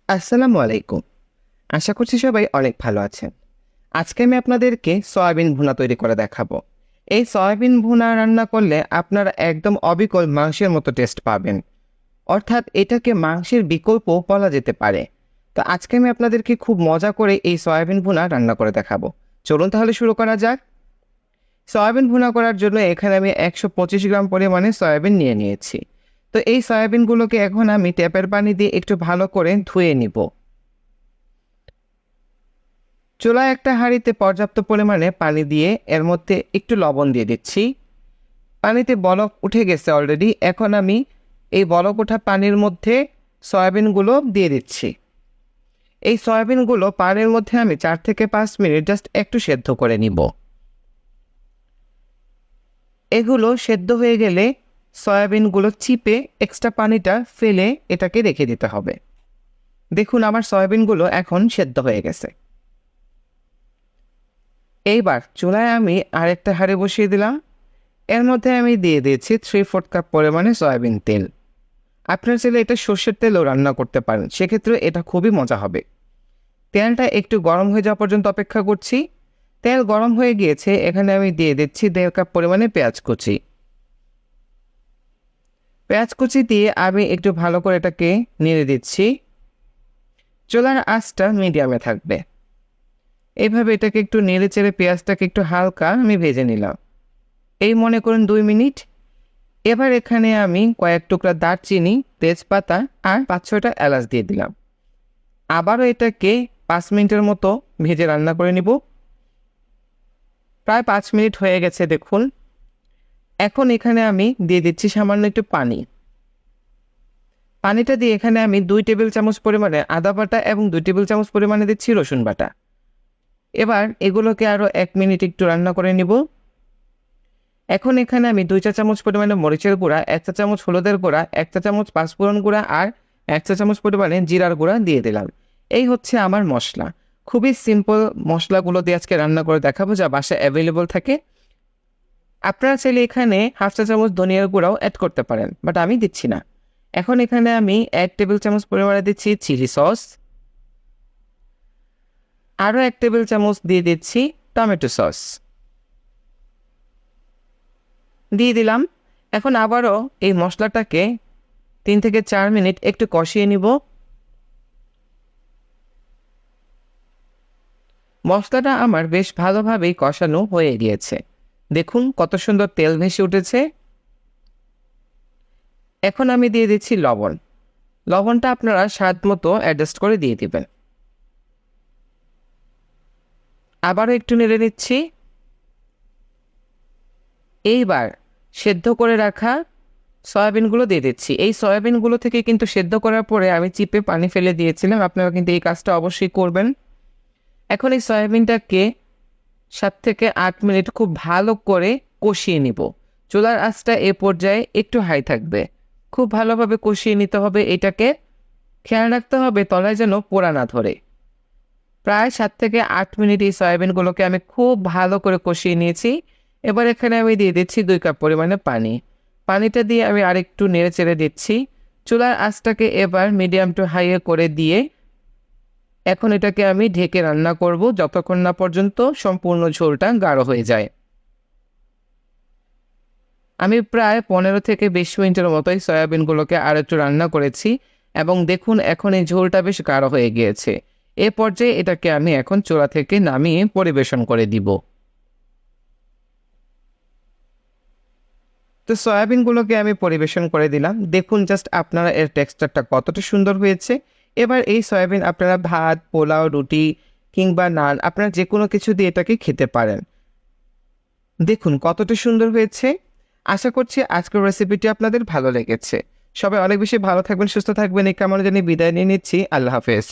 আসসালামু আলাইকুম। আশা করছি সবাই অনেক ভালো আছেন। আজকে আমি আপনাদেরকে সয়াবিন ভুনা তৈরি করে দেখাবো। এই সয়াবিন ভুনা রান্না করলে আপনারা একদম অবিকল মাংসের মতো টেস্ট পাবেন। অর্থাৎ এটাকে মাংসের বিকল্পও বলা যেতে পারে। তো আজকে আমি আপনাদেরকে খুব মজা করে এই সয়াবিন ভুনা রান্না করে দেখাবো। চলুন তাহলে শুরু করা যাক। সয়াবিন ভুনা করার জন্য এখানে আমি 125 গ্রাম পরিমাণে সয়াবিন নিয়ে নিয়েছি। তো এই সয়াবিনগুলোকে এখন আমি ট্যাপের পানি দিয়ে একটু ভালো করে ধুয়ে নিব। চুলায় একটা হাঁড়িতে পর্যাপ্ত পরিমাণে পানি দিয়ে এর মধ্যে একটু লবণ দিয়ে দিচ্ছি। পানিতে বলক উঠে গেছে অলরেডি। এখন আমি এই বলক ওঠা পানির মধ্যে সয়াবিনগুলো দিয়ে দিচ্ছি। এই সয়াবিনগুলো পানির মধ্যে আমি 4 থেকে 5 মিনিট জাস্ট একটু সেদ্ধ করে নিব। এগুলো সেদ্ধ হয়ে গেলে সয়াবিনগুলো চিপে এক্সট্রা পানিটা ফেলে এটাকে রেখে দিতে হবে। দেখুন আমার সয়াবিনগুলো এখন সেদ্ধ হয়ে গেছে। এইবার চুলায় আমি আরেকটা হাঁড়ি বসিয়ে দিলাম। এর মধ্যে আমি দিয়ে দিয়েছি 3/4 কাপ পরিমাণে সয়াবিন তেল। আপনারা চাইলে এটা সর্ষের তেলও রান্না করতে পারেন, সেক্ষেত্রে এটা খুবই মজা হবে। তেলটা একটু গরম হয়ে যাওয়া পর্যন্ত অপেক্ষা করছি। তেল গরম হয়ে গিয়েছে, এখানে আমি দিয়ে দিচ্ছি 1.5 কাপ পরিমাণে পেঁয়াজ কুচি। পেঁয়াজ কুচি দিয়ে আমি একটু ভালো করে এটাকে নেড়ে দিচ্ছি। চুলার আঁচটা মিডিয়ামে থাকবে। এইভাবে এটাকে একটু নেড়ে চেড়ে পেঁয়াজটাকে একটু হালকা আমি ভেজে নিলাম। এই মনে করুন 2 মিনিট। এবার এখানে আমি কয়েক টুকরা দারচিনি, তেজপাতা আর 5-6টা এলাচ দিয়ে দিলাম। আবারও এটাকে 5 মিনিটের মতো ভেজে রান্না করে নিব। প্রায় 5 মিনিট হয়ে গেছে দেখুন। এখন এখানে আমি দিয়ে দিচ্ছি সামান্য একটু পানি। পানিটা দিয়ে এখানে আমি 2 টেবিল চামচ পরিমাণে আদা বাটা এবং 2 টেবিল চামচ পরিমাণে দিচ্ছি রসুন বাটা। এবার এগুলোকে আরও 1 মিনিট একটু রান্না করে নিব। এখন এখানে আমি 2 চা চামচ পরিমাণে মরিচের গুঁড়া, 1 চা চামচ হলুদের গুঁড়া, 1 চা চামচ পাঁচফোড়ন গুঁড়া আর 1 চা চামচ পরিমাণে জিরার গুঁড়া দিয়ে দিলাম। এই হচ্ছে আমার মশলা। খুবই সিম্পল মশলাগুলো দিয়ে আজকে রান্না করে দেখাবো, যা বাসায় অ্যাভেলেবল থাকে। আপনারা চাইলে এখানে 1/2 চা চামচ ধনিয়ার গুঁড়াও অ্যাড করতে পারেন, বাট আমি দিচ্ছি না। এখন এখানে আমি 1 টেবিল চামচ পরিমাণে দিচ্ছি চিলি সস। আরও 1 টেবিল চামচ দিয়ে দিচ্ছি টমেটো সস। দিয়ে দিলাম। এখন আবারও এই মশলাটাকে 3 থেকে 4 মিনিট একটু কষিয়ে নিব। মশলাটা আমার বেশ ভালোভাবেই কষানো হয়ে গিয়েছে। দেখুন কত সুন্দর তেল ভেসে উঠেছে। এখন আমি দিয়ে দিচ্ছি লবণ। লবণটা আপনারা স্বাদ মতো অ্যাডজাস্ট করে দিয়ে দিবেন। আবারও একটু নেড়ে নিচ্ছি। এইবার সেদ্ধ করে রাখা সয়াবিনগুলো দিয়ে দিচ্ছি। এই সয়াবিনগুলো থেকে কিন্তু সেদ্ধ করার পরে আমি চিপে পানি ফেলে দিয়েছিলাম। আপনারা কিন্তু এই কাজটা অবশ্যই করবেন। এখন এই সয়াবিনটাকে 7 থেকে 8 মিনিট খুব ভালো করে কষিয়ে নিব। চুলার আঁচটা এ পর্যায়ে একটু হাই থাকবে। খুব ভালোভাবে কষিয়ে নিতে হবে এটাকে। খেয়াল রাখতে হবে তলায় যেন পোড়া না ধরে। প্রায় 7 থেকে 8 মিনিট এই সয়াবিনগুলোকে আমি খুব ভালো করে কষিয়ে নিয়েছি। এবার এখানে আমি দিয়ে দিচ্ছি 2 কাপ পরিমাণে পানি। পানিটা দিয়ে আমি আরেকটু নেড়ে চেড়ে দিচ্ছি। চুলার আঁচটাকে এবার মিডিয়াম টু হাইয়ে করে দিয়ে এখন এটাকে আমি ঢেকে রান্না করব যতক্ষণ না পর্যন্ত সম্পূর্ণ ঝোলটা গাঢ় হয়ে যায়। আমি প্রায় 15 থেকে 20 মিনিটের মতোই সয়াবিনগুলোকে আর একটু রান্না করেছি এবং দেখুন এখন এই ঝোলটা বেশ গাঢ় হয়ে গিয়েছে। এ পর্যায়ে এটাকে আমি এখন চুলা থেকে নামিয়ে পরিবেশন করে দিব। তো সয়াবিনগুলোকে আমি পরিবেশন করে দিলাম। দেখুন জাস্ট আপনারা এর টেক্সচারটা কতটা সুন্দর হয়েছে। এবার এই সয়াবিন আপনারা ভাত, পোলাও, রুটি কিংবা নান আপনারা যে কোনো কিছু দিয়ে এটাকে খেতে পারেন। দেখুন কতটা সুন্দর হয়েছে। আশা করছি আজকের রেসিপিটি আপনাদের ভালো লেগেছে। সবাই অনেক বেশি ভালো থাকবেন, সুস্থ থাকবেন এই কামনা জানিয়ে বিদায় নিয়ে নিচ্ছি। আল্লাহ হাফেজ।